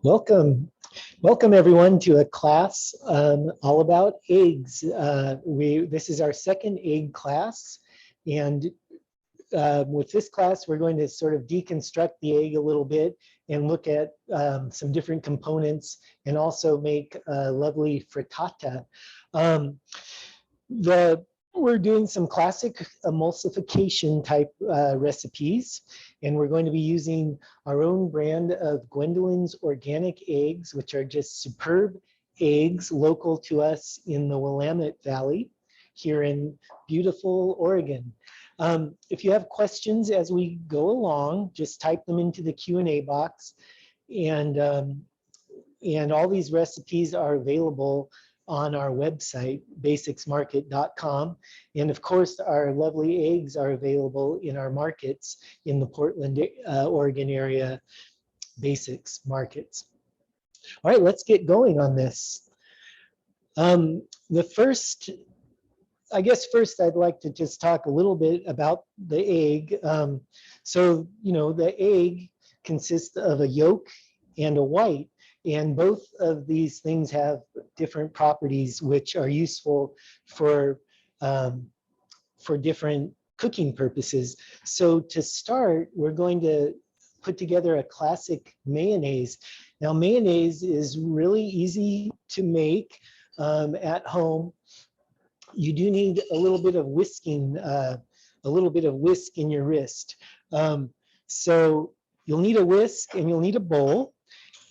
Welcome everyone to a class all about eggs. This is our second egg class, and with this class we're going to sort of deconstruct the egg a little bit and look at some different components and also make a lovely frittata. We're doing some classic emulsification type recipes, and we're going to be using our own brand of Gwendolyn's Organic Eggs, which are just superb eggs local to us in the Willamette Valley here in beautiful Oregon. If you have questions as we go along, just type them into the Q&A box, and all these recipes are available on our website, basicsmarket.com. And of course, our lovely eggs are available in our markets in the Portland, Oregon area, Basics markets. All right, let's get going on this. I guess first I'd like to just talk a little bit about the egg. So, the egg consists of a yolk and a white. And both of these things have different properties which are useful for different cooking purposes. So to start, we're going to put together a classic mayonnaise. Now, mayonnaise is really easy to make at home. You do need a little bit of whisking, a little bit of whisk in your wrist. So you'll need a whisk and you'll need a bowl.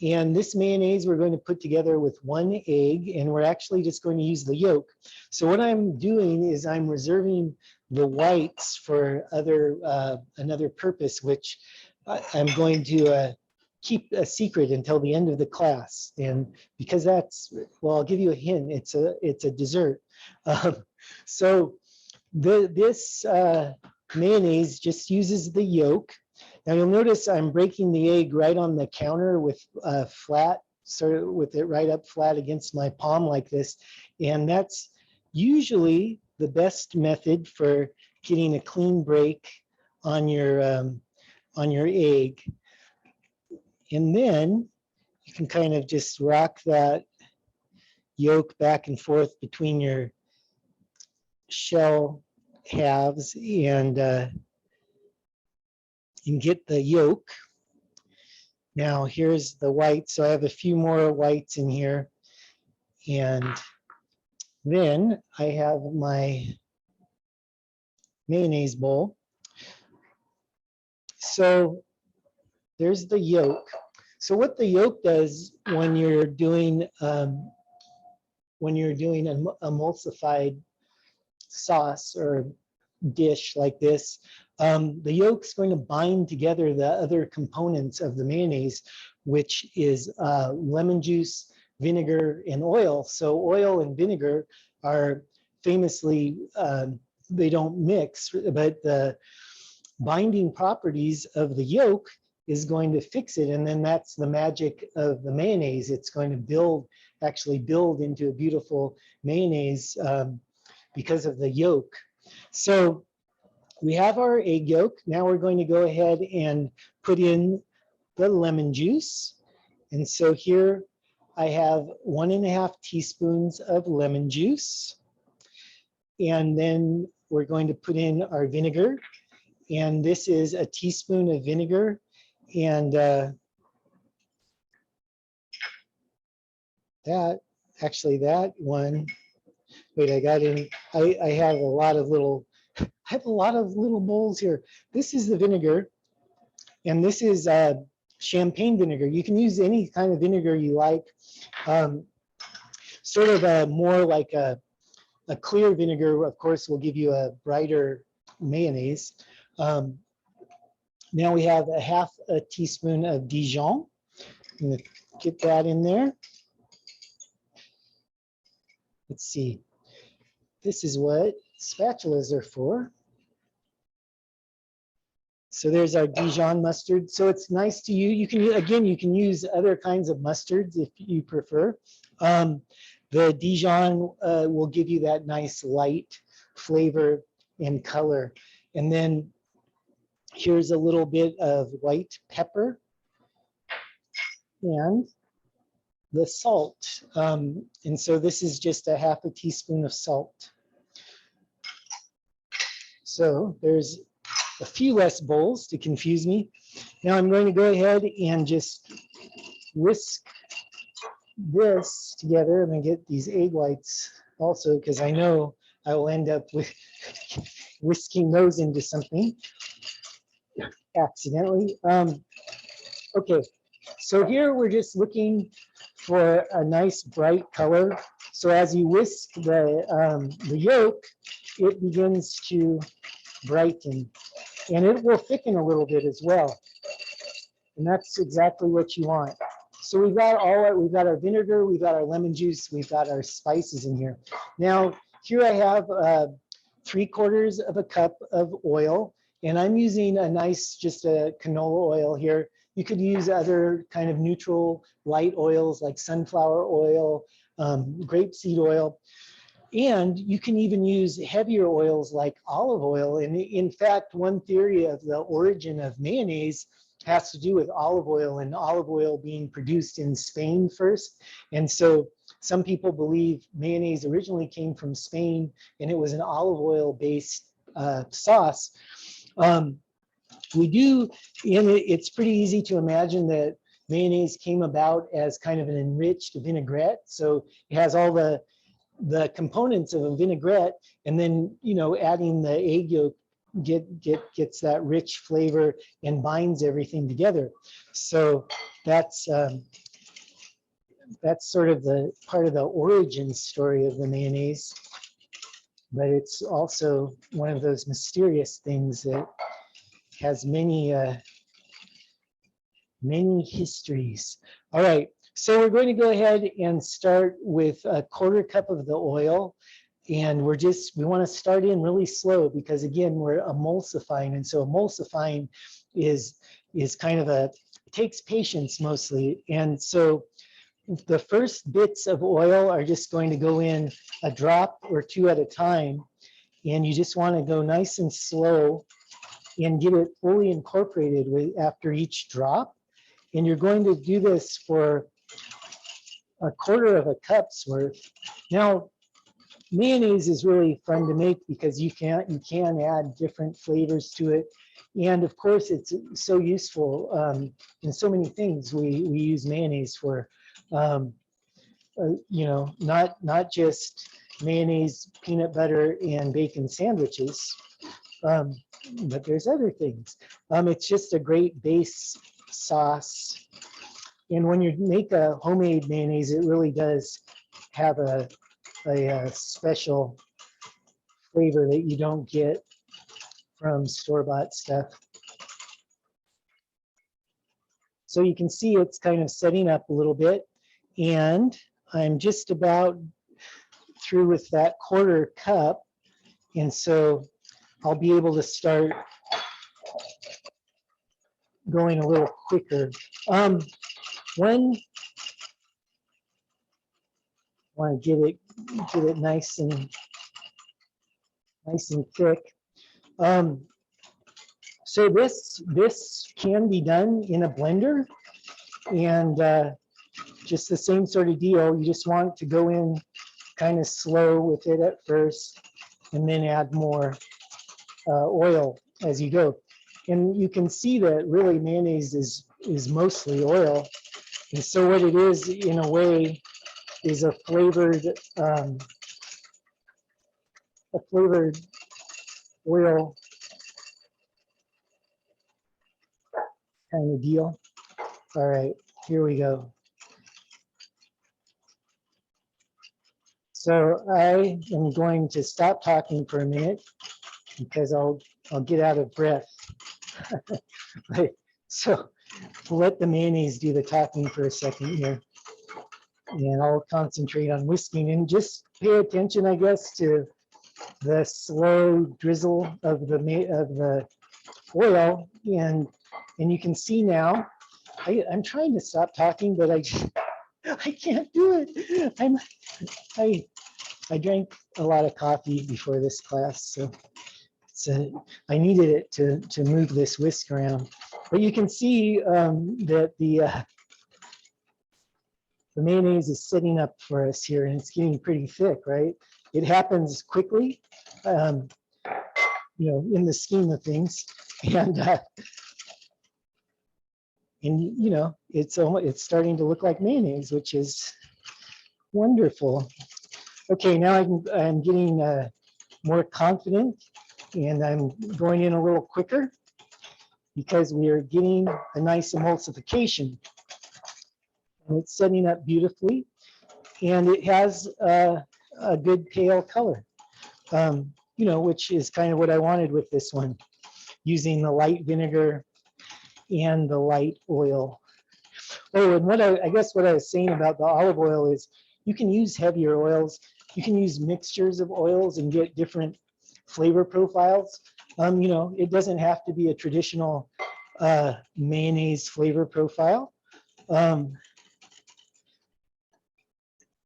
And this mayonnaise we're going to put together with one egg, and we're actually just going to use the yolk. So what I'm doing is I'm reserving the whites for another purpose, which I'm going to keep a secret until the end of the class. And because well, I'll give you a hint, it's a dessert. So this mayonnaise just uses the yolk. Now you'll notice I'm breaking the egg right on the counter with flat, sort of with it right up flat against my palm like this. And that's usually the best method for getting a clean break on your egg. And then you can kind of just rock that yolk back and forth between your shell halves and get the yolk. Now here's the white, so I have a few more whites in here. And then I have my mayonnaise bowl. So there's the yolk. So what the yolk does when you're doing an emulsified sauce or dish like this, the yolk's going to bind together the other components of the mayonnaise, which is lemon juice, vinegar, and oil. So oil and vinegar are famously, they don't mix, but the binding properties of the yolk is going to fix it. And then that's the magic of the mayonnaise. It's going to actually build into a beautiful mayonnaise because of the yolk. So we have our egg yolk. Now we're going to go ahead and put in the lemon juice. And so here I have 1.5 teaspoons of lemon juice. And then we're going to put in our vinegar. And this is a teaspoon of vinegar. And that one, wait, I have a lot of little bowls here. This is the vinegar, and this is champagne vinegar. You can use any kind of vinegar you like. Sort of more like a clear vinegar, of course, will give you a brighter mayonnaise. Now we have 1/2 teaspoon of Dijon. I'm going to get that in there. Let's see. This is what spatulas are for. So there's our Dijon mustard. So it's nice to use. You can use other kinds of mustards if you prefer. The Dijon will give you that nice light flavor and color. And then here's a little bit of white pepper. And the salt. And so this is just a half a teaspoon of salt. So there's a few less bowls to confuse me. Now I'm going to go ahead and just whisk this together. I'm going to get these egg whites also because I know I will end up with whisking those into something accidentally. Okay, so here we're just looking for a nice bright color. So as you whisk the yolk, it begins to brighten, and it will thicken a little bit as well. And that's exactly what you want. So we've got our vinegar, we've got our lemon juice, we've got our spices in here. Now, here I have 3/4 of a cup of oil, and I'm using a nice, just a canola oil here. You could use other kind of neutral light oils like sunflower oil, grapeseed oil, and you can even use heavier oils like olive oil. And in fact, one theory of the origin of mayonnaise has to do with olive oil, and olive oil being produced in Spain first. And so some people believe mayonnaise originally came from Spain, and it was an olive oil based sauce. It's pretty easy to imagine that mayonnaise came about as kind of an enriched vinaigrette. So it has all the components of a vinaigrette, and then, you know, adding the egg yolk gets that rich flavor and binds everything together. So that's sort of the part of the origin story of the mayonnaise, but it's also one of those mysterious things that has many histories. All right, so we're going to go ahead and start with 1/4 cup of the oil. And we want to start in really slow because, again, we're emulsifying. And so emulsifying is kind of it takes patience mostly. And so the first bits of oil are just going to go in a drop or two at a time. And you just want to go nice and slow and get it fully incorporated after each drop. And you're going to do this for 1/4 of a cup's worth. Now, mayonnaise is really fun to make because you can add different flavors to it. And of course, it's so useful in so many things we use mayonnaise for. You know, not just mayonnaise, peanut butter, and bacon sandwiches, but there's other things. It's just a great base sauce. And when you make a homemade mayonnaise, it really does have a special flavor that you don't get from store-bought stuff. So you can see it's kind of setting up a little bit, and I'm just about through with that 1/4 cup, and so I'll be able to start going a little quicker. When I want to get it nice and thick. So this can be done in a blender, and just the same sort of deal. You just want to go in kind of slow with it at first, and then add more oil as you go. And you can see that really mayonnaise is mostly oil. And so what it is, in a way, is a flavored oil kind of deal. All right, here we go. So I am going to stop talking for a minute because I'll get out of breath. So we'll let the mayonnaise do the talking for a second here. And I'll concentrate on whisking, and just pay attention, I guess, to the slow drizzle of the oil. And you can see now, I'm trying to stop talking, but I can't do it. I drank a lot of coffee before this class, so I needed it to move this whisk around. But you can see that the mayonnaise is setting up for us here, and it's getting pretty thick, right? It happens quickly, you know, in the scheme of things, and you know, it's starting to look like mayonnaise, which is wonderful. Okay, now I'm getting more confident, and I'm going in a little quicker because we are getting a nice emulsification. And it's setting up beautifully, and it has a good pale color, you know, which is kind of what I wanted with this one, using the light vinegar and the light oil. Oh, and what I guess what I was saying about the olive oil is you can use heavier oils. You can use mixtures of oils and get different flavor profiles. You know, it doesn't have to be a traditional mayonnaise flavor profile.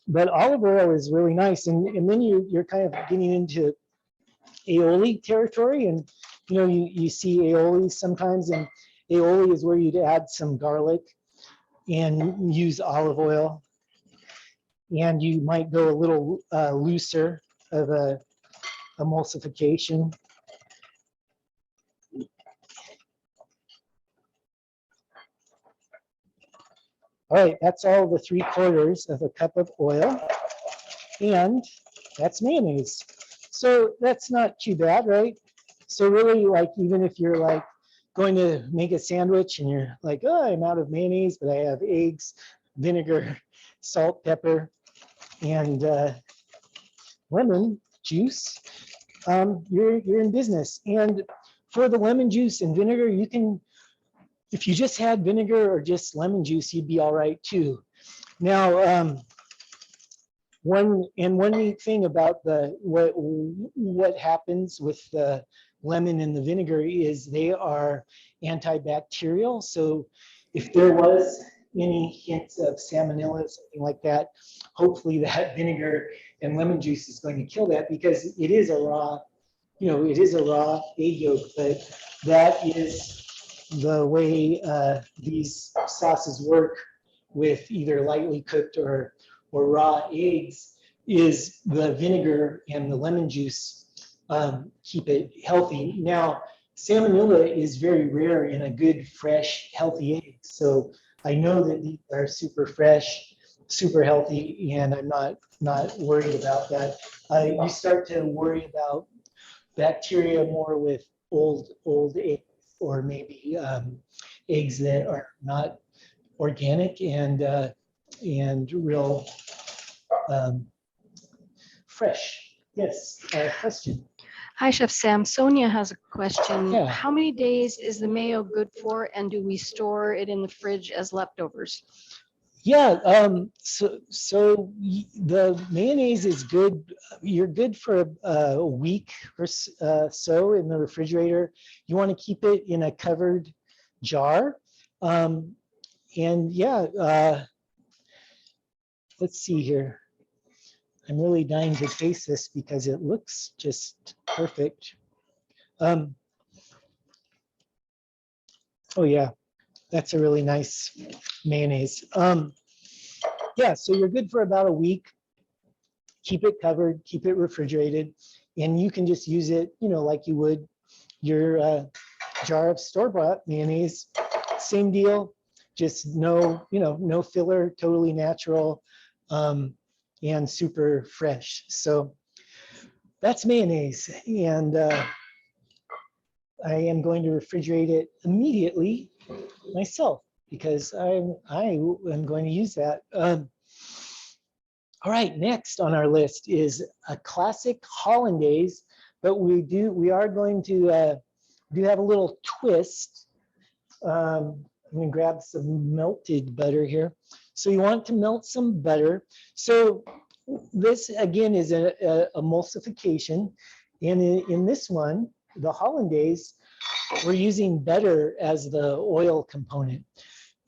But olive oil is really nice. And then you're kind of getting into aioli territory. And, you know, you see aioli sometimes, and aioli is where you'd add some garlic and use olive oil. And you might go a little looser of a emulsification. All right, that's all the 3/4 of a cup of oil, and that's mayonnaise. So that's not too bad, right? So really, like, even if you're like going to make a sandwich and you're like, oh, I'm out of mayonnaise, but I have eggs, vinegar, salt, pepper, and lemon juice, you're in business. And for the lemon juice and vinegar, you can, if you just had vinegar or just lemon juice, you'd be all right too. Now, one neat thing about what happens with the lemon and the vinegar is they are antibacterial. So if there was any hints of salmonella, something like that, hopefully that vinegar and lemon juice is going to kill that, because it is a raw, you know, it is a raw egg yolk, but that is the way these sauces work with either lightly cooked or raw eggs, is the vinegar and the lemon juice keep it healthy. Now, salmonella is very rare in a good, fresh, healthy egg. So I know that these are super fresh, super healthy, and I'm not worried about that. You start to worry about bacteria more with old eggs, or maybe eggs that are not organic and real fresh. Yes, question. Hi, Chef Sam. Sonia has a question. Yeah. How many days is the mayo good for, and do we store it in the fridge as leftovers? Yeah, so the mayonnaise is good. You're good for a week or so in the refrigerator. You want to keep it in a covered jar. And yeah, let's see here. I'm really dying to taste this because it looks just perfect. Oh yeah, that's a really nice mayonnaise. Yeah, so you're good for about a week. Keep it covered, keep it refrigerated, and you can just use it, you know, like you would your jar of store-bought mayonnaise. Same deal, just no, you know, no filler, totally natural, and super fresh. So that's mayonnaise, and I am going to refrigerate it immediately myself, because I am going to use that. All right, next on our list is a classic hollandaise, but we are going to do have a little twist. I'm going to grab some melted butter here. So you want to melt some butter. So this again is a emulsification, and in this one, the hollandaise, we're using butter as the oil component.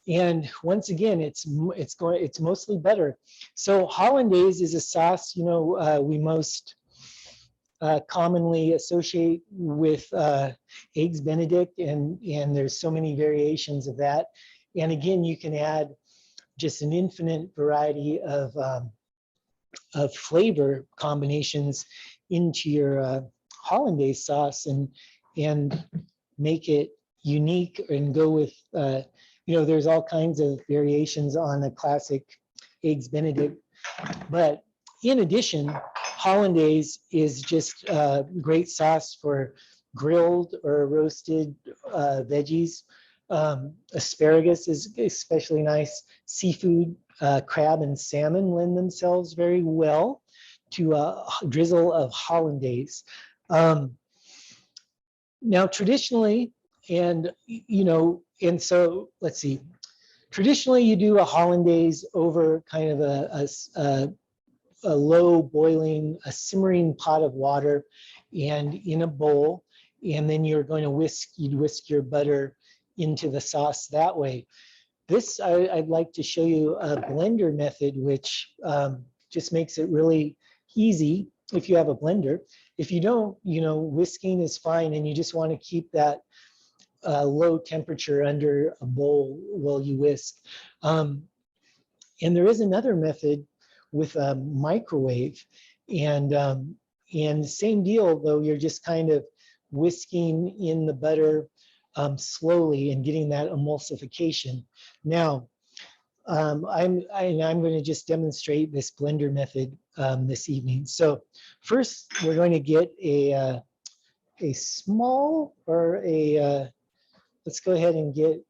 And once again, it's mostly butter. So hollandaise is a sauce, you know, we most commonly associate with eggs Benedict, and there's so many variations of that. And again, you can add just an infinite variety of flavor combinations into your hollandaise sauce and make it unique and go with, there's all kinds of variations on a classic Eggs Benedict. But in addition, hollandaise is just a great sauce for grilled or roasted veggies. Asparagus is especially nice. Seafood, crab and salmon lend themselves very well to a drizzle of hollandaise. Now, traditionally, and so let's see. Traditionally, you do a hollandaise over kind of a low boiling, a simmering pot of water and in a bowl. And then you're going to you'd whisk your butter into the sauce that way. This, I'd like to show you a blender method, which just makes it really easy if you have a blender. If you don't, whisking is fine, and you just want to keep that low temperature under a bowl while you whisk. And there is another method with a microwave, and same deal, though you're just kind of whisking in the butter slowly and getting that emulsification. Now, I'm going to just demonstrate this blender method this evening. So first, we're going to get a small or let's go ahead and get,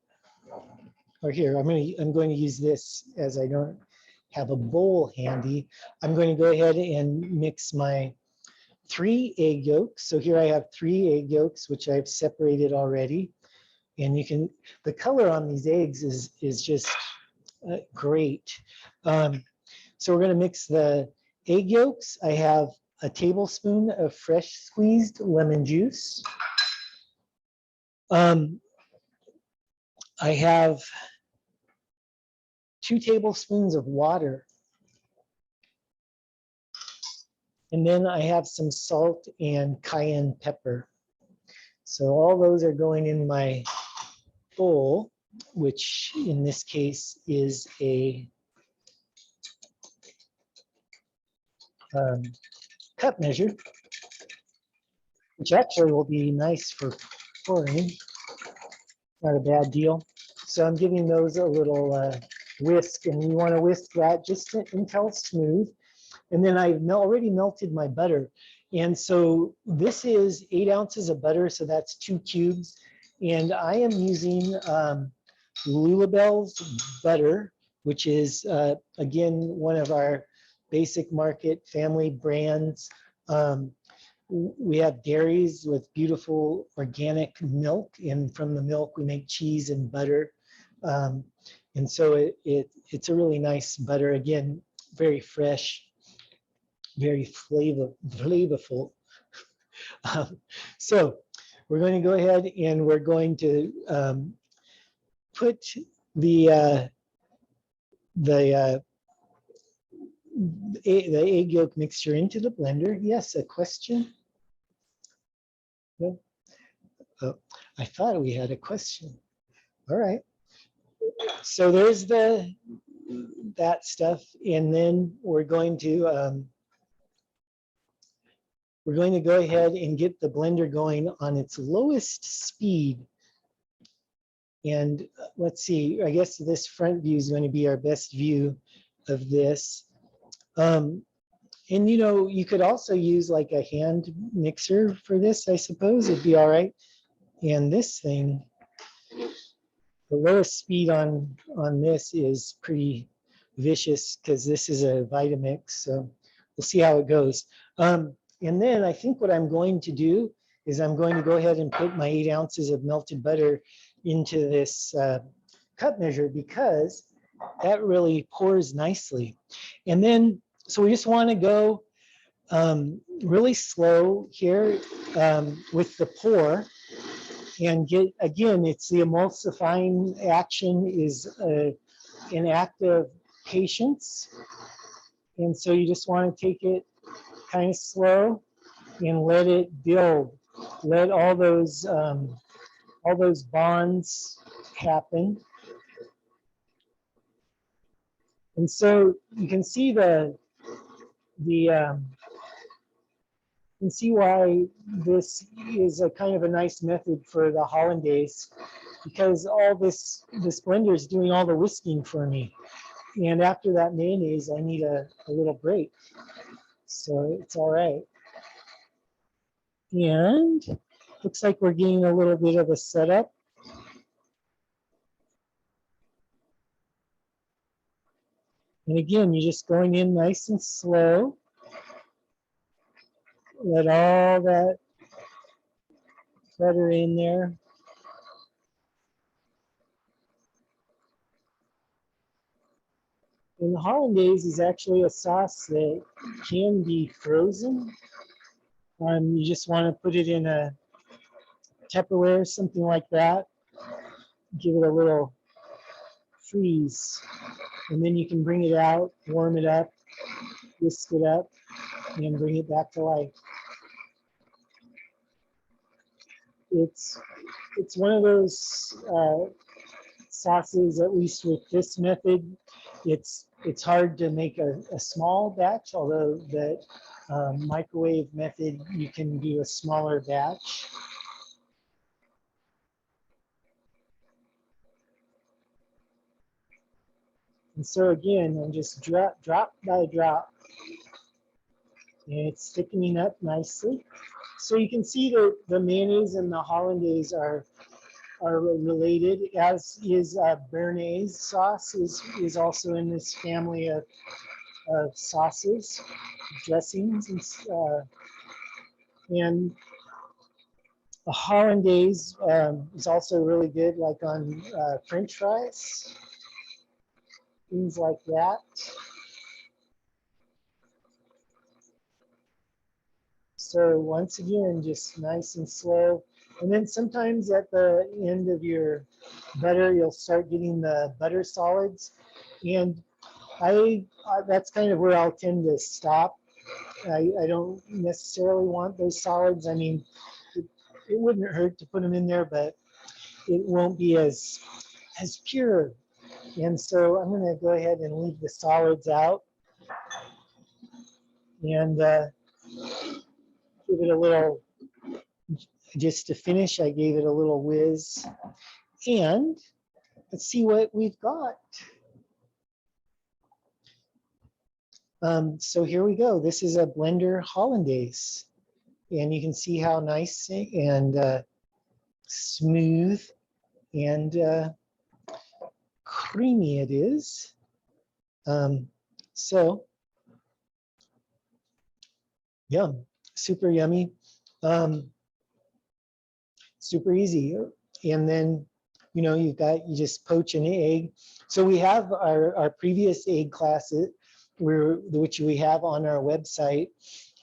or here, I'm going to use this as I don't have a bowl handy. I'm going to go ahead and mix my 3 egg yolks. So here I have 3 egg yolks, which I've separated already. And the color on these eggs is just great. So we're going to mix the egg yolks. I have a tablespoon of fresh squeezed lemon juice. I have 2 tablespoons of water. And then I have some salt and cayenne pepper. So all those are going in my bowl, which in this case is a cup measure, which actually will be nice for pouring. Not a bad deal. So I'm giving those a little whisk, and you want to whisk that just until it's smooth. And then I've already melted my butter. And so this is 8 ounces of butter, so that's 2 cubes. And I am using Lulabelle's butter, which is, again, one of our basic market family brands. We have dairies with beautiful organic milk, and from the milk we make cheese and butter. And so it's a really nice butter, again, very fresh, very flavorful. So we're going to go ahead and we're going to put the egg yolk mixture into the blender. Yes, a question? No? Oh, I thought we had a question. All right. So there's that stuff, and then we're going to go ahead and get the blender going on its lowest speed. And let's see, I guess this front view is going to be our best view of this. And you could also use like a hand mixer for this, I suppose. It'd be all right. And this thing, the lowest speed on this is pretty vicious because this is a Vitamix. So we'll see how it goes. And then I think what I'm going to do is I'm going to go ahead and put my 8 ounces of melted butter into this cup measure, because that really pours nicely. And then, so we just want to go really slow here with the pour, and get, again, it's the emulsifying action is an act of patience. And so you just want to take it kind of slow and let it build. Let all those bonds happen. And so you can see you can see why this is a kind of a nice method for the hollandaise, because all this blender is doing all the whisking for me. And after that mayonnaise, I need a little break. So it's all right. And looks like we're getting a little bit of a setup. And again, you're just going in nice and slow. Let all that butter in there. And the hollandaise is actually a sauce that can be frozen. You just want to put it in a Tupperware, something like that. Give it a little freeze. And then you can bring it out, warm it up, whisk it up, and bring it back to life. It's one of those sauces, at least with this method, it's hard to make a small batch, although that microwave method, you can do a smaller batch. And so again, I'm just drop by drop, and it's thickening up nicely. So you can see that the mayonnaise and the hollandaise are related, as is béarnaise sauce is also in this family of sauces, dressings, and a hollandaise is also really good, like on French fries, things like that. So once again, just nice and slow. And then sometimes at the end of your butter, you'll start getting the butter solids. And that's kind of where I'll tend to stop. I don't necessarily want those solids. I mean, it wouldn't hurt to put them in there, but it won't be as pure. And so I'm going to go ahead and leave the solids out. And give it a little, just to finish, I gave it a little whiz. And let's see what we've got. So here we go. This is a blender hollandaise. And you can see how nice and smooth and creamy it is. So, yum, super yummy, super easy. And then, you just poach an egg. So we have our previous egg classes, which we have on our website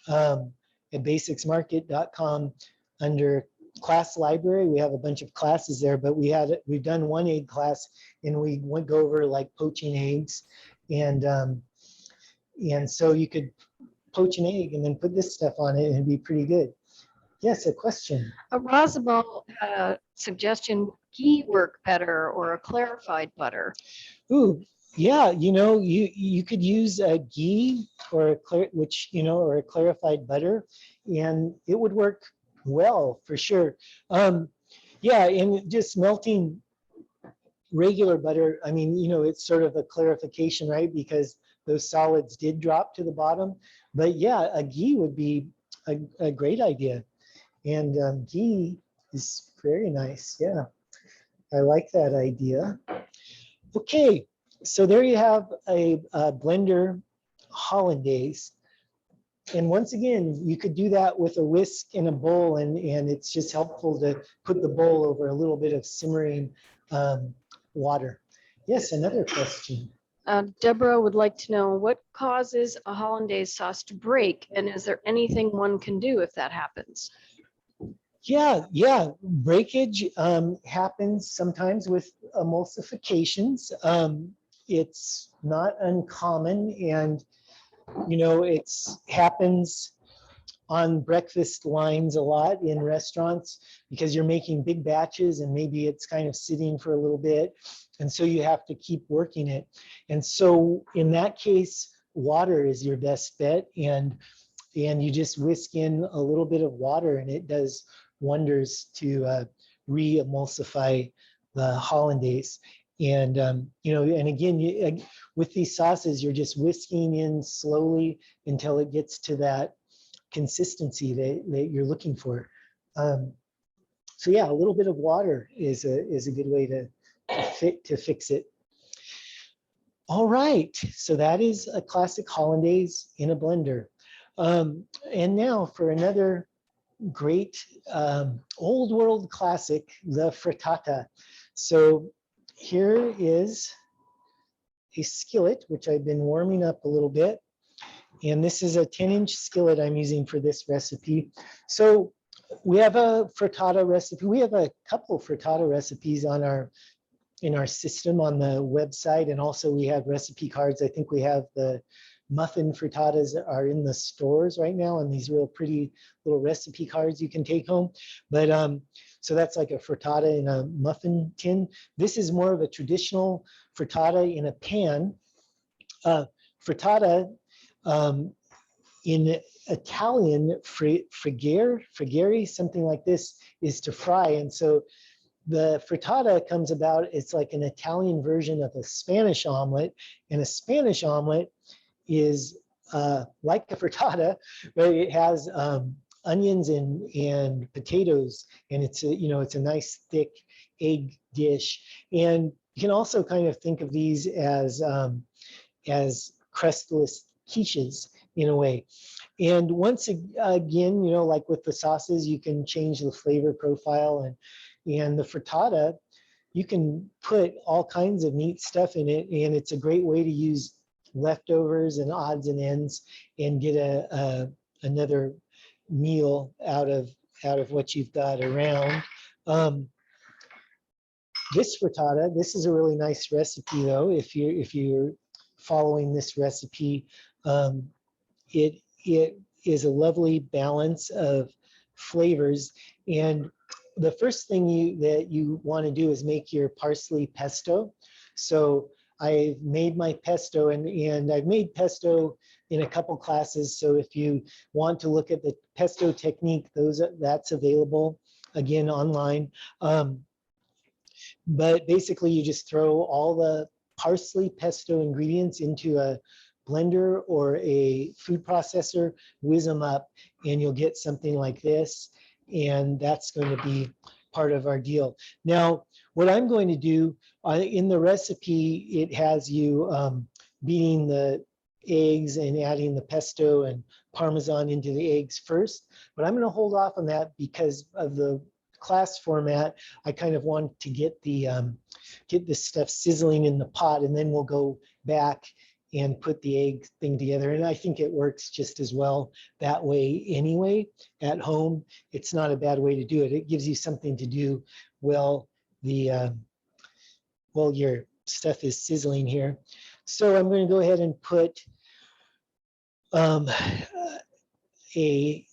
at basicsmarket.com under class library. We have a bunch of classes there, but we've done one egg class, and we went over like poaching eggs, and so you could poach an egg and then put this stuff on it and it'd be pretty good. Yes, a question. Rosabelle had a suggestion, ghee work better or a clarified butter. Ooh, yeah, you could use a ghee or a clarified butter, and it would work well for sure. Yeah, and just melting regular butter, I mean, it's sort of a clarification, right? Because those solids did drop to the bottom. But yeah, a ghee would be a great idea. And ghee is very nice. Yeah, I like that idea. Okay, so there you have a blender hollandaise. And once again, you could do that with a whisk in a bowl, and it's just helpful to put the bowl over a little bit of simmering water. Yes, another question. Deborah would like to know what causes a hollandaise sauce to break, and is there anything one can do if that happens? Yeah, breakage happens sometimes with emulsifications. It's not uncommon, and it happens on breakfast lines a lot in restaurants because you're making big batches and maybe it's kind of sitting for a little bit. And so you have to keep working it. And so in that case, water is your best bet. And you just whisk in a little bit of water and it does wonders to re-emulsify the hollandaise. And, and again, with these sauces, you're just whisking in slowly until it gets to that consistency that you're looking for. So yeah, a little bit of water is a good way to fix it. All right, so that is a classic hollandaise in a blender. And now for another great old world classic, the frittata. So here is a skillet, which I've been warming up a little bit. And this is a 10-inch skillet I'm using for this recipe. So we have a frittata recipe. We have a couple frittata recipes in our system on the website. And also we have recipe cards. I think we have the muffin frittatas that are in the stores right now, and these real pretty little recipe cards you can take home. But so that's like a frittata in a muffin tin. This is more of a traditional frittata in a pan. Frittata in Italian, friggere, something like this, is to fry. And so the frittata comes about, it's like an Italian version of a Spanish omelet, and a Spanish omelet is like a frittata, but it has onions and potatoes, and it's a nice thick egg dish. And you can also kind of think of these as crustless quiches in a way. And once again, like with the sauces, you can change the flavor profile, and the frittata, you can put all kinds of neat stuff in it, and it's a great way to use leftovers and odds and ends and get another meal out of what you've got around. This frittata, this is a really nice recipe though. If you're following this recipe, it is a lovely balance of flavors. And the first thing that you want to do is make your parsley pesto. So I've made my pesto, and I've made pesto in a couple classes. So if you want to look at the pesto technique, that's available again online. But basically you just throw all the parsley pesto ingredients into a blender or a food processor, whiz them up, and you'll get something like this. And that's going to be part of our deal. Now, what I'm going to do in the recipe, it has you beating the eggs and adding the pesto and Parmesan into the eggs first. But I'm going to hold off on that because of the class format. I kind of want to get this stuff sizzling in the pot, and then we'll go back and put the egg thing together. And I think it works just as well that way anyway. At home, it's not a bad way to do it. It gives you something to do while your stuff is sizzling here. So I'm going to go ahead and put a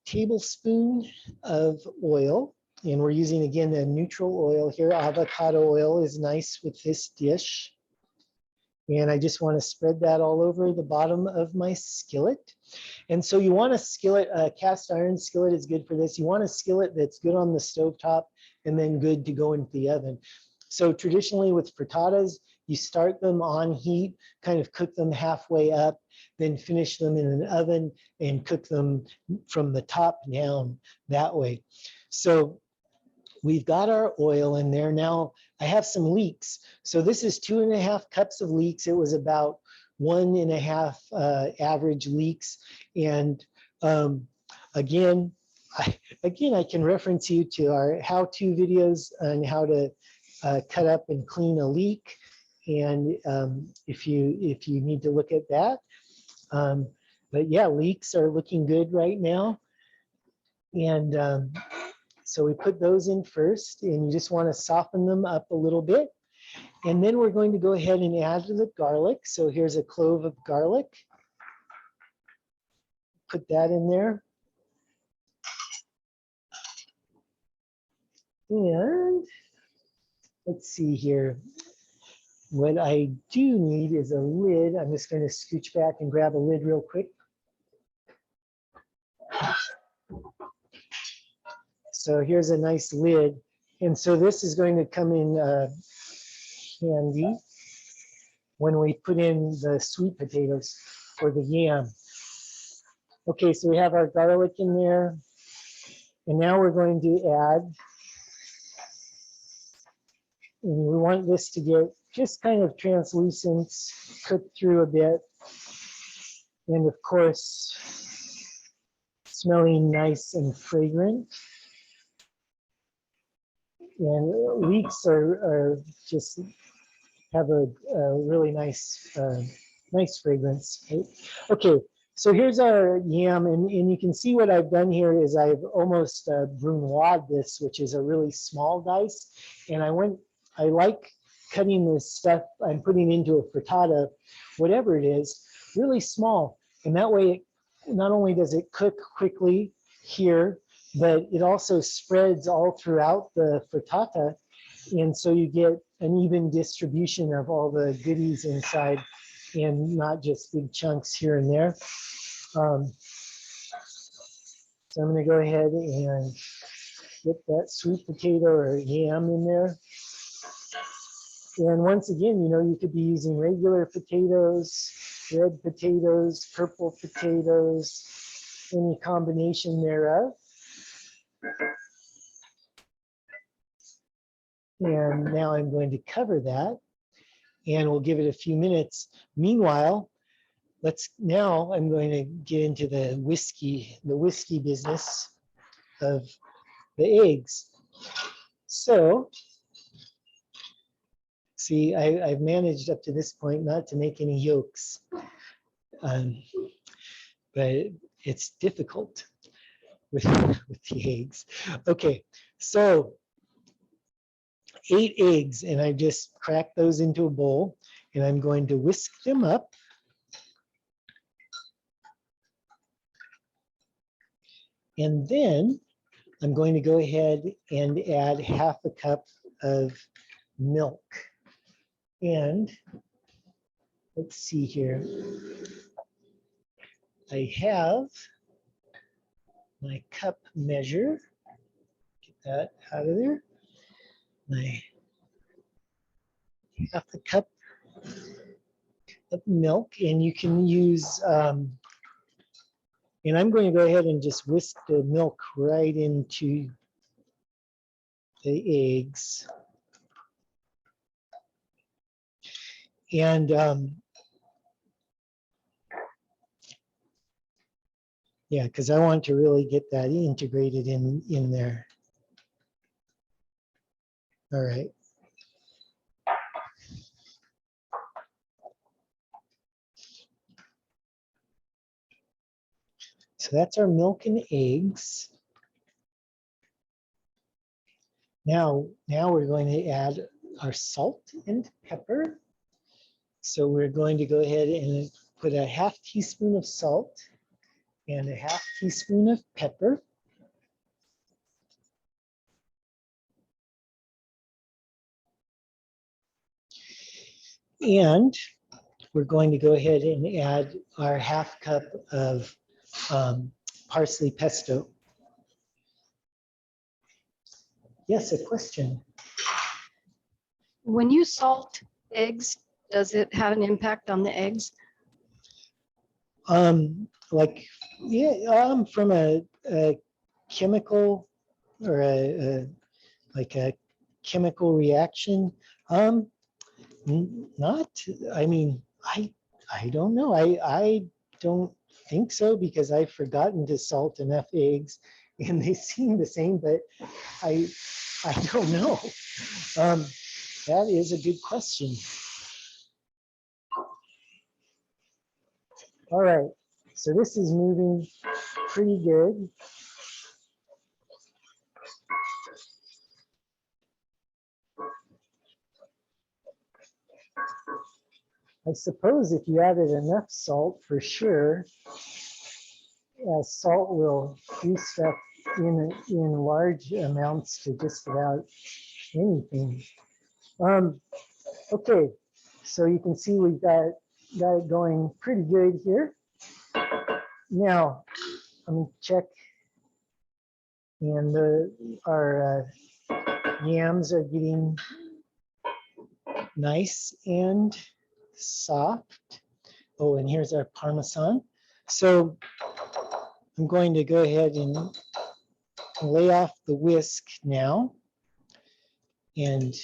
tablespoon of oil, and we're using again a neutral oil here. Avocado oil is nice with this dish. And I just want to spread that all over the bottom of my skillet. And so you want a skillet, a cast iron skillet is good for this. You want a skillet that's good on the stovetop and then good to go into the oven. So traditionally with frittatas, you start them on heat, kind of cook them halfway up, then finish them in an oven and cook them from the top down that way. So we've got our oil in there. Now I have some leeks. So this is 2.5 cups of leeks. It was about 1.5 average leeks. And again, I can reference you to our how-to videos on how to cut up and clean a leek. And if you need to look at that. But yeah, leeks are looking good right now. And so we put those in first, and you just want to soften them up a little bit. And then we're going to go ahead and add the garlic. So here's a clove of garlic. put that in there. And let's see here. What I do need is a lid. I'm just going to scooch back and grab a lid real quick. So here's a nice lid. And so this is going to come in handy when we put in the sweet potatoes or the yam. Okay, so we have our garlic in there. And now we're going to add, and we want this to get just kind of translucent, cooked through a bit. And of course, smelling nice and fragrant. And leeks are just have a really nice, nice fragrance. Right? Okay, so here's our yam, and you can see what I've done here is I've almost brunoise this, which is a really small dice. And I like cutting this stuff I'm putting into a frittata, whatever it is, really small. And that way, not only does it cook quickly here, but it also spreads all throughout the frittata. And so you get an even distribution of all the goodies inside and not just big chunks here and there. So I'm going to go ahead and get that sweet potato or yam in there. And once again, you know, you could be using regular potatoes, red potatoes, purple potatoes, any combination thereof. And now I'm going to cover that and we'll give it a few minutes. Meanwhile, now I'm going to get into the whiskey business of the eggs. So, see, I've managed up to this point not to make any yolks, but it's difficult with the eggs. Okay, so 8 eggs, and I just cracked those into a bowl, and I'm going to whisk them up. And then I'm going to go ahead and add half a cup of milk. And let's see here. I have my cup measure. Get that out of there. My half a cup of milk, and you can use, and I'm going to go ahead and just whisk the milk right into the eggs. And yeah, because I want to really get that integrated in there. All right. So that's our milk and eggs. Now we're going to add our salt and pepper. So we're going to go ahead and put a half teaspoon of salt and a half teaspoon of pepper. And we're going to go ahead and add our half cup of parsley pesto. Yes, a question. When you salt eggs, does it have an impact on the eggs? Like, yeah, from a chemical or like a chemical reaction. Not, I mean, I don't know. I don't think so because I've forgotten to salt enough eggs and they seem the same, but I don't know. That is a good question. All right, so this is moving pretty good. I suppose if you added enough salt for sure, salt will do stuff in large amounts to just about anything. Okay, so you can see we've got it going pretty good here. Now, let me check. And our yams are getting nice and soft. Oh, and here's our Parmesan. So I'm going to go ahead and lay off the whisk now and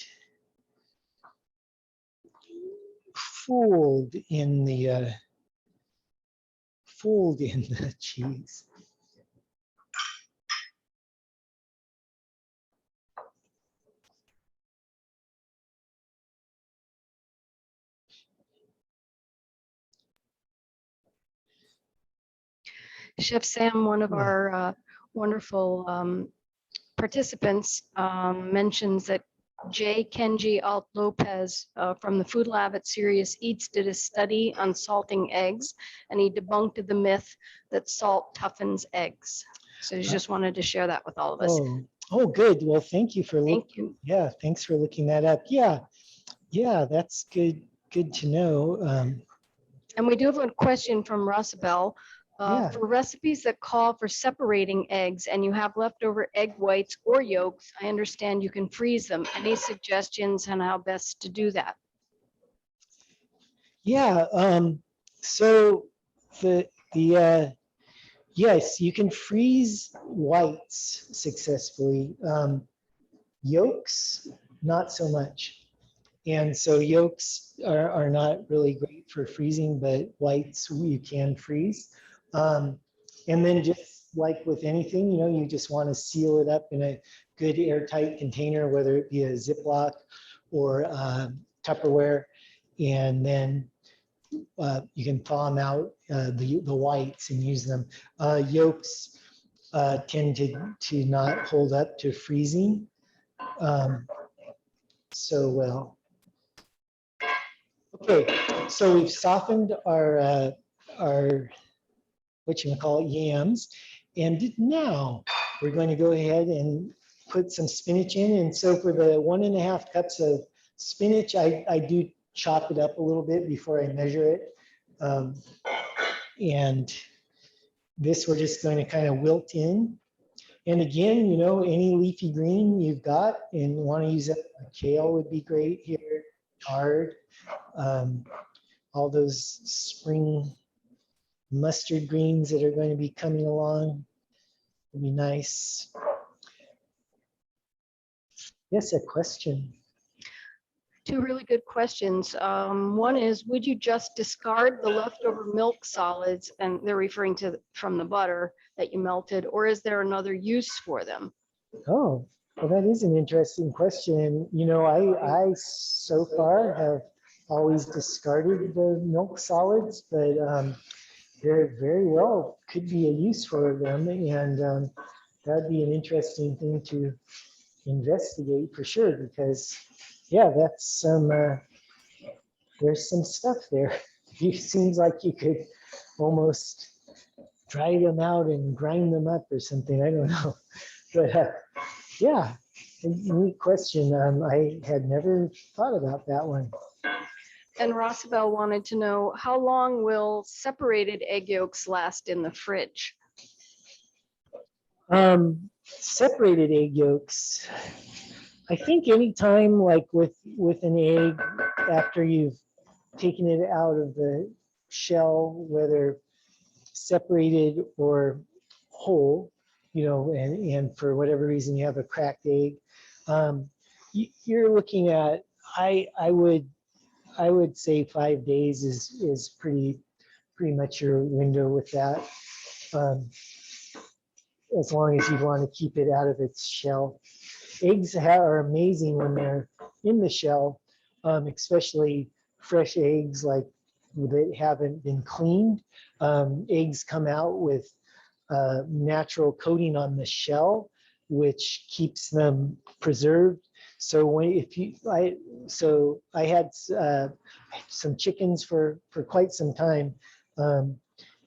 fold in the cheese. Chef Sam, one of Yeah. our wonderful participants mentions that J. Kenji Alt Lopez from the Food Lab at Serious Eats did a study on salting eggs, and he debunked the myth that salt toughens eggs. So he just wanted to share that with all of us. Oh, good. Well, thank you for Thank you. Yeah, thanks for looking that up. Yeah, that's good. Good to know. And we do have a question from Rossabelle. Yeah. For recipes that call for separating eggs and you have leftover egg whites or yolks, I understand you can freeze them. Any suggestions on how best to do that? Yeah. So yes, you can freeze whites successfully. Yolks, not so much. And so yolks are not really great for freezing, but whites you can freeze. And then just like with anything, you just want to seal it up in a good airtight container, whether it be a Ziploc or Tupperware, and then you can thaw them out, the whites, and use them. Yolks tend to not hold up to freezing so well. Okay, so we've softened our yams, and now we're going to go ahead and put some spinach in. And so for the 1.5 cups of spinach, I do chop it up a little bit before I measure it. And this we're just going to kind of wilt in. And again, any leafy green you've got and want to use it, kale would be great here, chard, all those spring mustard greens that are going to be coming along would be nice. Yes, a question. Two really good questions. One is, would you just discard the leftover milk solids, and they're referring to from the butter that you melted, or is there another use for them? Oh, well, that is an interesting question. I so far have always discarded the milk solids, but there very well could be a use for them, and that'd be an interesting thing to investigate for sure, because yeah, that's there's some stuff there. It seems like you could almost dry them out and grind them up or something. I don't know, but yeah, a neat question. I had never thought about that one. And Rossabelle wanted to know, how long will separated egg yolks last in the fridge? Separated egg yolks, I think anytime like with an egg, after you've taken it out of the shell, whether separated or whole, and for whatever reason you have a cracked egg, you're looking at, I would say 5 days is pretty much your window with that. As long as you want to keep it out of its shell. Eggs are amazing when they're in the shell, especially fresh eggs like that haven't been cleaned. Eggs come out with natural coating on the shell, which keeps them preserved. So I had some chickens for quite some time,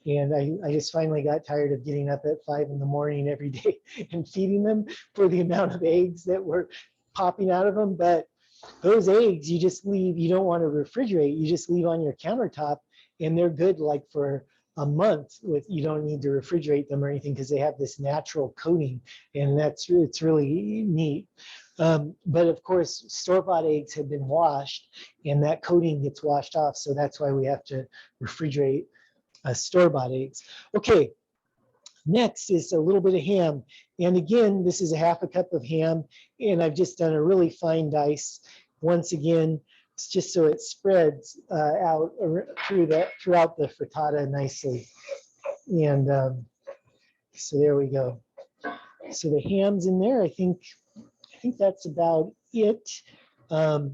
And I just finally got tired of getting up at 5 in the morning every day and feeding them for the amount of eggs that were popping out of them. But those eggs, you just leave, you don't want to refrigerate, you just leave on your countertop and they're good like for a month with, you don't need to refrigerate them or anything because they have this natural coating and it's really neat. But of course, store-bought eggs have been washed and that coating gets washed off. So that's why we have to refrigerate store-bought eggs. Okay, next is a little bit of ham. And again, this is a half a cup of ham and I've just done a really fine dice. Once again, it's just so it spreads out throughout the frittata nicely. And so there we go. So the ham's in there. I think that's about it. For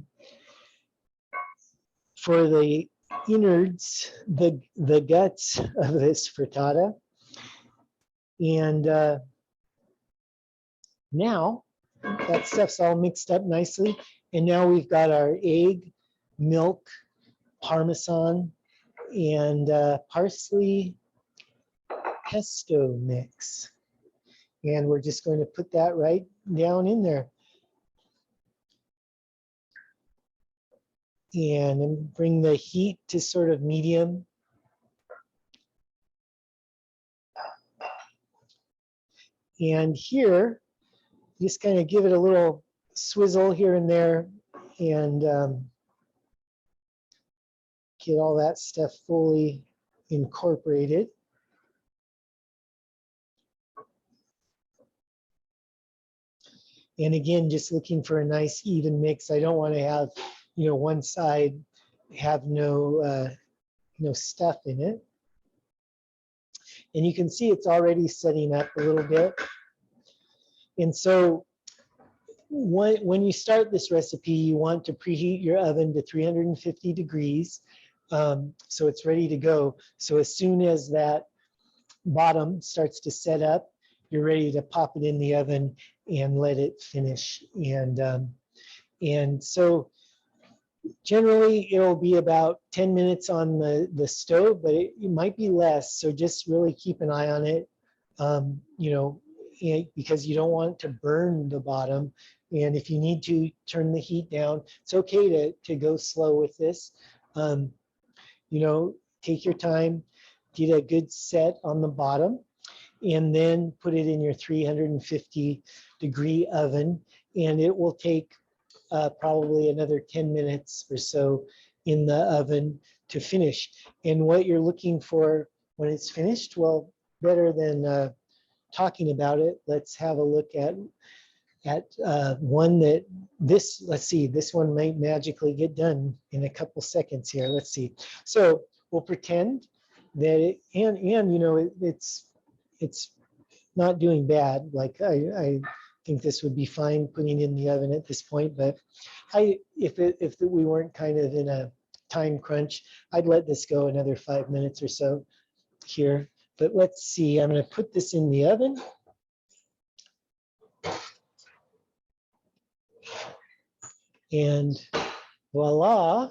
the innards, the guts of this frittata. And now that stuff's all mixed up nicely. And now we've got our egg, milk, Parmesan, and parsley pesto mix. And we're just going to put that right down in there. And then bring the heat to sort of medium. And here, just kind of give it a little swizzle here and there and get all that stuff fully incorporated. And again, just looking for a nice even mix. I don't want to have, one side have no stuff in it. And you can see it's already setting up a little bit. And so when you start this recipe, you want to preheat your oven to 350 degrees. So it's ready to go. So as soon as that bottom starts to set up, you're ready to pop it in the oven and let it finish. And so generally it'll be about 10 minutes on the stove, but it might be less. So just really keep an eye on it, because you don't want to burn the bottom. And if you need to turn the heat down, it's okay to go slow with this. Take your time, get a good set on the bottom, and then put it in your 350 degree oven. And it will take probably another 10 minutes or so in the oven to finish. And what you're looking for when it's finished, well, better than talking about it, let's have a look at one that let's see, this one might magically get done in a couple seconds here. Let's see. So we'll pretend that it's not doing bad. Like I think this would be fine putting in the oven at this point, but if we weren't kind of in a time crunch, I'd let this go another 5 minutes or so here. But let's see, I'm going to put this in the oven. And voila,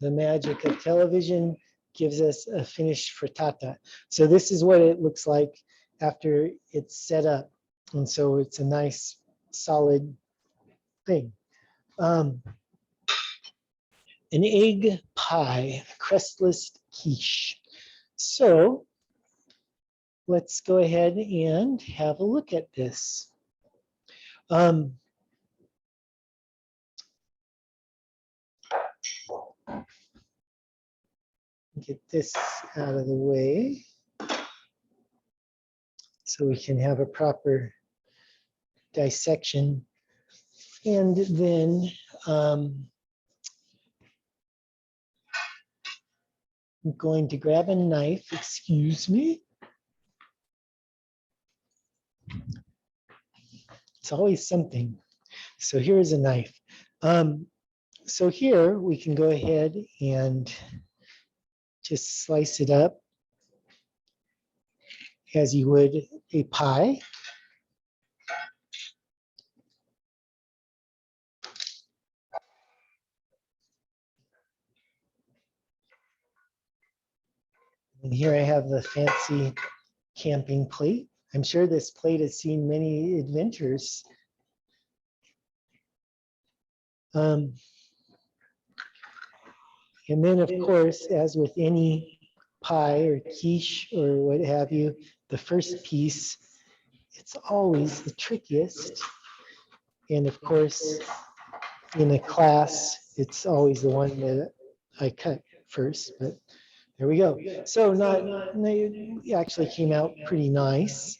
the magic of television gives us a finished frittata. So this is what it looks like after it's set up. And so it's a nice solid thing. An egg pie, crustless quiche. So let's go ahead and have a look at this. Get this out of the way so we can have a proper dissection. And then I'm going to grab a knife, excuse me. It's always something. So here's a knife. So here we can go ahead and just slice it up as you would a pie. And here I have the fancy camping plate. I'm sure this plate has seen many adventures. And then, of course, as with any pie or quiche or what have you, the first piece, it's always the trickiest. And of course, in a class, it's always the one that I cut first, but there we go. So it actually came out pretty nice.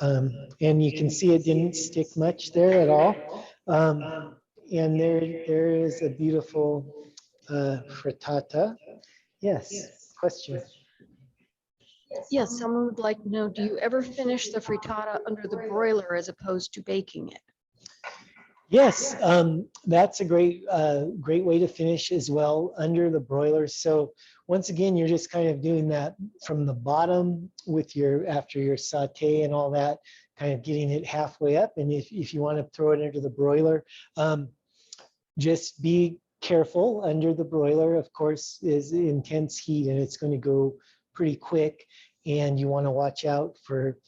And you can see it didn't stick much there at all. And there is a beautiful frittata. Yes, question. Yes, someone would like to know, do you ever finish the frittata under the broiler as opposed to baking it? Yes, that's a great way to finish as well, under the broiler. So once again, you're just kind of doing that from the bottom with after your saute and all that, kind of getting it halfway up. And if you want to throw it into the broiler, just be careful. Under the broiler, of course, is intense heat and it's going to go pretty quick. And you want to watch out for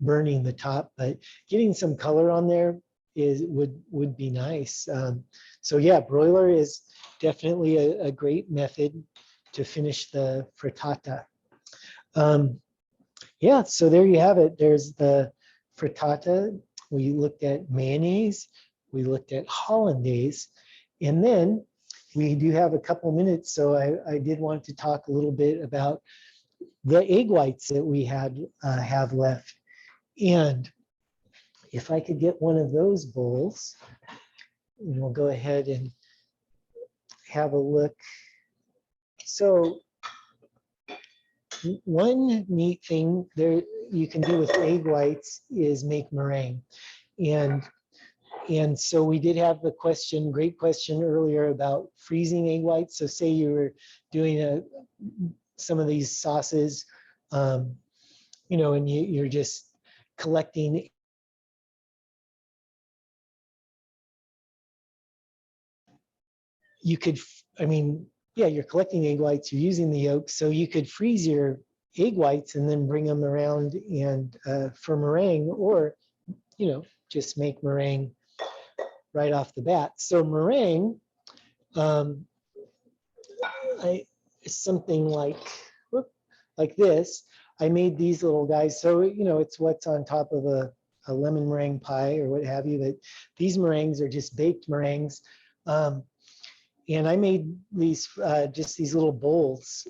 burning the top, but getting some color on there would be nice. So yeah, broiler is definitely a great method to finish the frittata. Yeah, so there you have it. There's the frittata. We looked at mayonnaise. We looked at hollandaise. And then we do have a couple minutes, so I did want to talk a little bit about the egg whites that we have left. And if I could get one of those bowls, and we'll go ahead and have a look. So one neat thing there you can do with egg whites is make meringue. And so we did have the question, great question earlier about freezing egg whites. So say you were doing some of these sauces, and you're just collecting you could, yeah, you're collecting egg whites, you're using the yolks, so you could freeze your egg whites and then bring them around and for meringue, or, just make meringue right off the bat. So meringue, something like this. I made these little guys. So, it's what's on top of a lemon meringue pie or what have you, but these meringues are just baked meringues. And I made these, just these little bowls,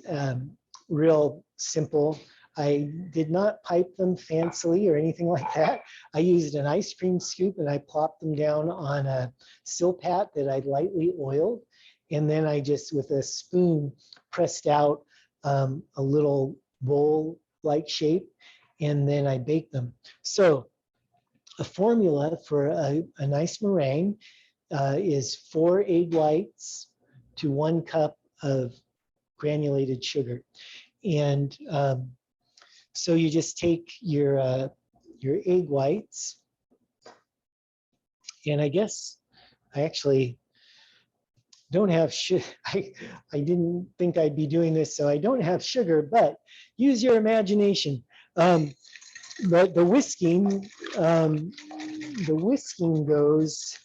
real simple. I did not pipe them fancily or anything like that. I used an ice cream scoop and I plopped them down on a silpat that I lightly oiled. And then I just, with a spoon, pressed out a little bowl-like shape, and then I baked them. So a formula for a nice meringue is 4 egg whites to 1 cup of granulated sugar. And so you just take your egg whites, and I guess I actually don't have sugar. I didn't think I'd be doing this, so I don't have sugar, but use your imagination. But the whisking goes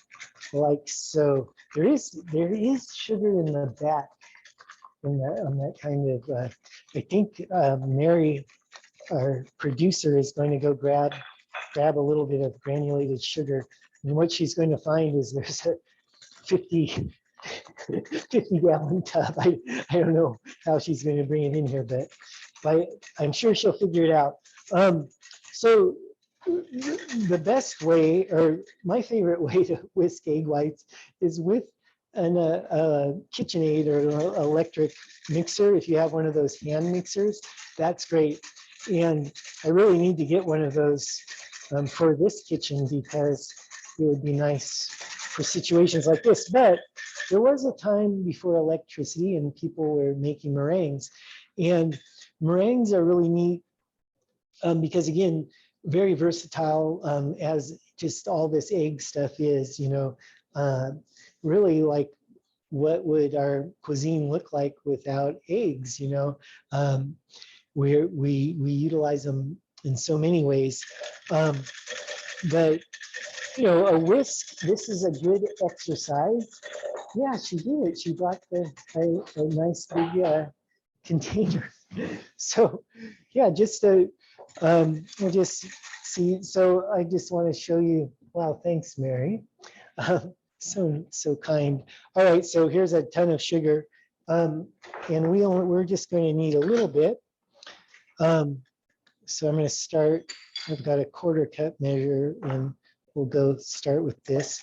like so. There is sugar in the back, on that kind of. I think Mary, our producer, is going to go grab a little bit of granulated sugar, and what she's going to find is there's a 50 gallon tub. I don't know how she's going to bring it in here, but I'm sure she'll figure it out. So the best way, or my favorite way to whisk egg whites is with a KitchenAid or an electric mixer. If you have one of those hand mixers, that's great. And I really need to get one of those for this kitchen, because it would be nice for situations like this. But there was a time before electricity and people were making meringues. And meringues are really neat because, again, very versatile, as just all this egg stuff is, really like what would our cuisine look like without eggs, you know? We utilize them in so many ways. But, you know, a whisk, this is a good exercise. Yeah, she did it. She brought a nice big container. So, yeah, just we'll just see. So I just want to show you. Wow, thanks, Mary. So kind. All right, so here's a ton of sugar, and we're just going to need a little bit. So I'm going to start. I've got a 1/4 cup measure, and we'll go start with this.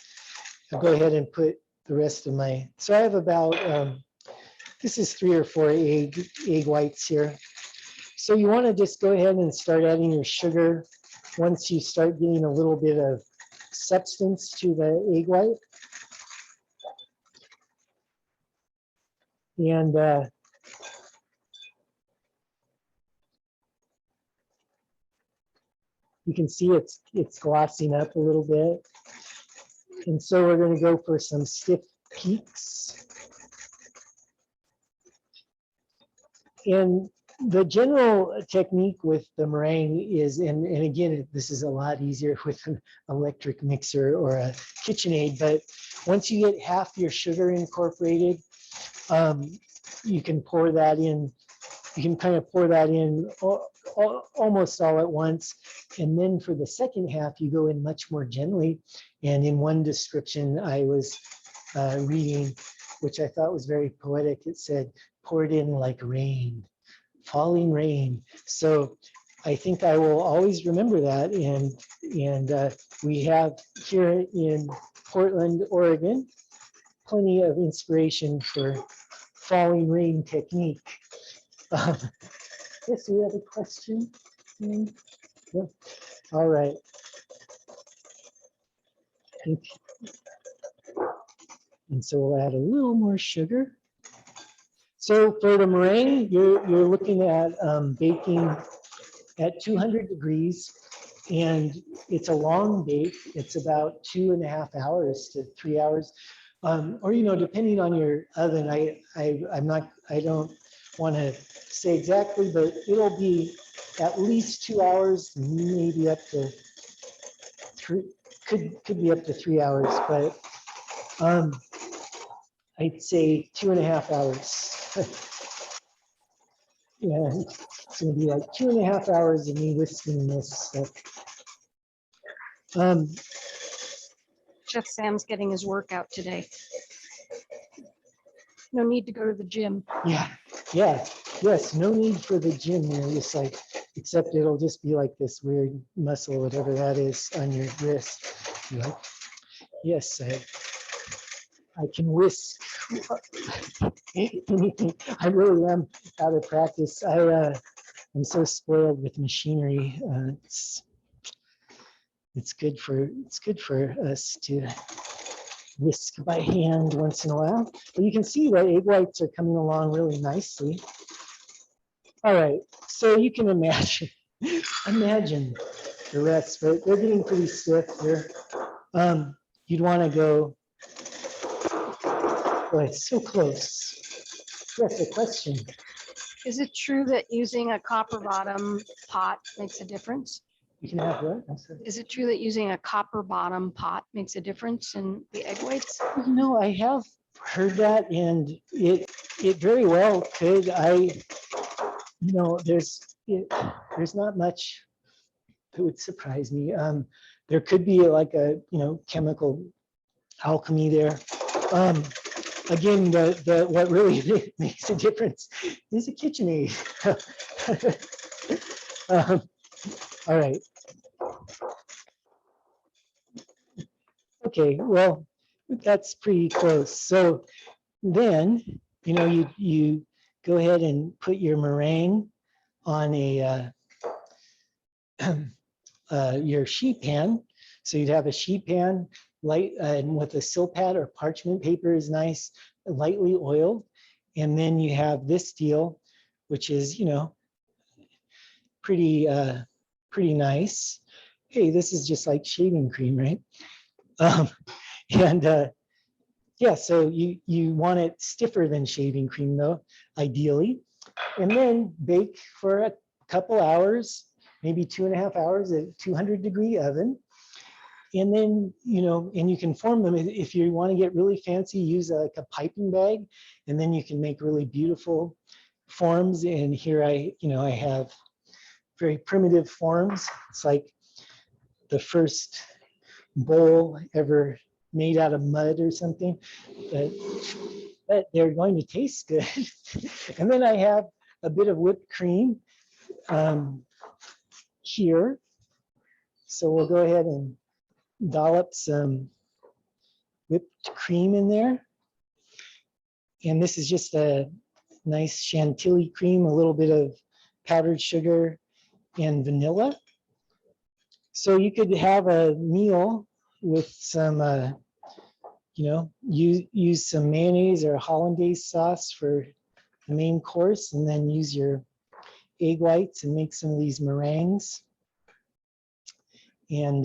I'll go ahead and put the rest of my. So I have about. This is 3 or 4 egg whites here. So you want to just go ahead and start adding your sugar once you start getting a little bit of substance to the egg white. And you can see it's glossing up a little bit. And so we're going to go for some stiff peaks. And the general technique with the meringue is, and again, this is a lot easier with an electric mixer or a KitchenAid, but once you get half your sugar incorporated, you can pour that in. You can kind of pour that in almost all at once. And then for the second half, you go in much more gently. And in one description I was reading, which I thought was very poetic, it said, pour it in like rain, falling rain. So I think I will always remember that. And we have here in Portland, Oregon, plenty of inspiration for falling rain technique. Yes, we have a question. Yeah. All right. And so we'll add a little more sugar. So for the meringue, you're looking at baking at 200 degrees, and it's a long bake. It's about 2.5 hours to 3 hours, or you know, depending on your oven. I don't want to say exactly, but it'll be at least 2 hours, maybe up to 3. Could be up to 3 hours, but I'd say 2.5 hours. Yeah, it's gonna be like 2.5 hours of me whisking this stuff. Chef Sam's getting his workout today. No need to go to the gym. Yeah, yes, no need for the gym. You're just like, except it'll just be like this weird muscle, whatever that is on your wrist. You're like, yes, I can whisk anything. I really am out of practice. I'm so spoiled with machinery. It's good for us to whisk by hand once in a while. But you can see that egg whites are coming along really nicely. All right, so you can imagine the rest, but they're getting pretty stiff here. You'd want to go. Oh, it's so close. Yes, a question. Is it true that using a copper bottom pot makes a difference? You can have what? Is it true that using a copper bottom pot makes a difference in the egg whites? You know, I have heard that, and it very well could. There's not much that would surprise me. There could be like a chemical alchemy there. Again, what really makes a difference is a KitchenAid. All right. Okay, well, that's pretty close. So then, you go ahead and put your meringue on your sheet pan. So you'd have a sheet pan, light, and with a silpat or parchment paper is nice, lightly oiled. And then you have this deal, which is, pretty nice. Hey, this is just like shaving cream, right? And Yeah, so you want it stiffer than shaving cream though, ideally. And then bake for a couple hours, maybe 2.5 hours at 200-degree oven. And then, and you can form them. If you want to get really fancy, use like a piping bag, and then you can make really beautiful forms. And here I have very primitive forms. It's like the first bowl ever made out of mud or something, but they're going to taste good. And then I have a bit of whipped cream here. So we'll go ahead and dollop some whipped cream in there. And this is just a nice chantilly cream, a little bit of powdered sugar and vanilla. So you could have a meal with some, use some mayonnaise or hollandaise sauce for the main course, and then use your egg whites and make some of these meringues. And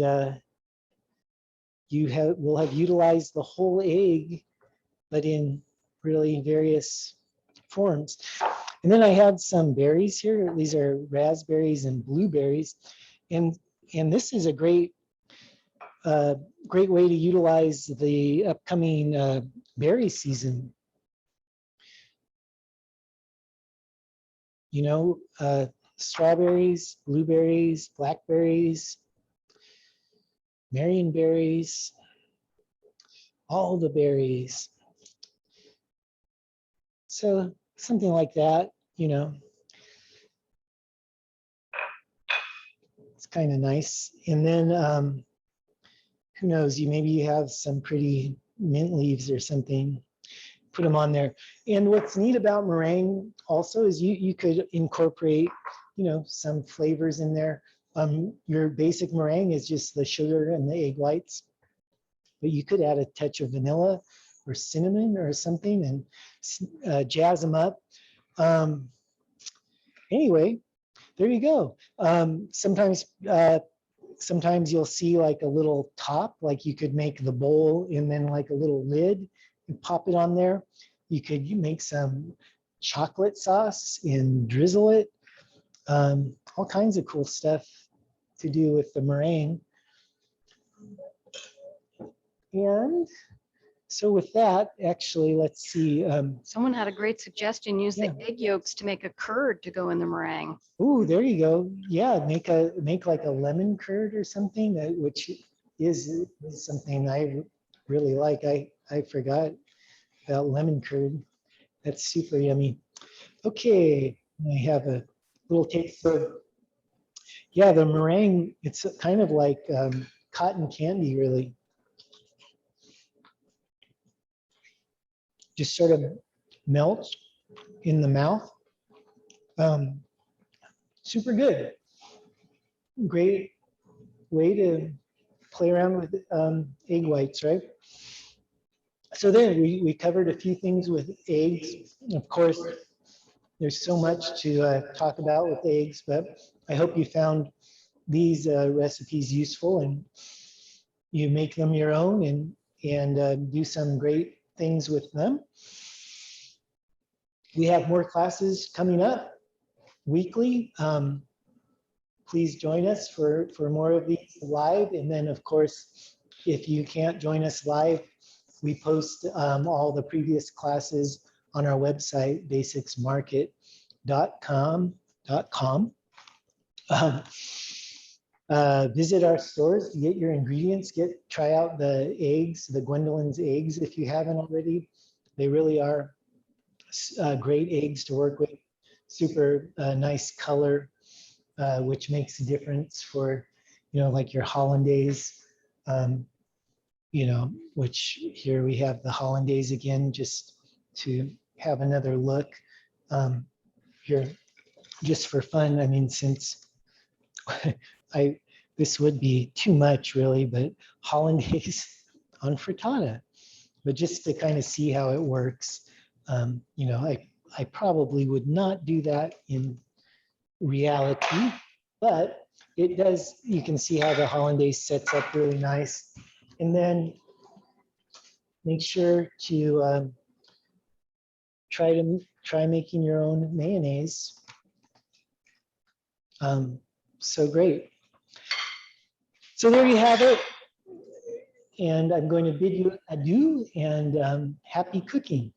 will have utilized the whole egg, but in really various forms. And then I had some berries here. These are raspberries and blueberries. And this is a great way to utilize the upcoming berry season. Strawberries, blueberries, blackberries, marionberries, all the berries. So something like that, it's kind of nice. And then who knows, maybe you have some pretty mint leaves or something, put them on there. And what's neat about meringue also is you could incorporate, some flavors in there. Your basic meringue is just the sugar and the egg whites, but you could add a touch of vanilla or cinnamon or something and jazz them up. Anyway, there you go. Sometimes you'll see like a little top, like you could make the bowl and then like a little lid and pop it on there. You could make some chocolate sauce and drizzle it. All kinds of cool stuff to do with the meringue. And so with that, actually, let's see. Someone had a great suggestion. Use the egg yolks to make a curd to go in the meringue. Ooh, there you go. Yeah, make like a lemon curd or something, which is something I really like. I forgot about lemon curd. That's super yummy. Okay, I have a little taste of, yeah, the meringue. It's kind of like cotton candy, really. Just sort of melts in the mouth. Super good. Great way to play around with egg whites, right? So then we covered a few things with eggs. Of course, there's so much to talk about with eggs, but I hope you found these recipes useful and you make them your own and do some great things with them. We have more classes coming up weekly. Please join us for more of these live. And then, of course, if you can't join us live, we post all the previous classes on our website, basicsmarket.com. Visit our stores to get your ingredients. Try out the eggs, the Gwendolyn's eggs, if you haven't already. They really are great eggs to work with. Super nice color, which makes a difference for, like your hollandaise. Which here we have the hollandaise again, just to have another look here, just for fun. I mean, since this would be too much really, but hollandaise on frittata, but just to kind of see how it works. I probably would not do that in reality, but it does, you can see how the hollandaise sets up really nice. And then, make sure to try making your own mayonnaise. So great. So there you have it. And I'm going to bid you adieu and happy cooking.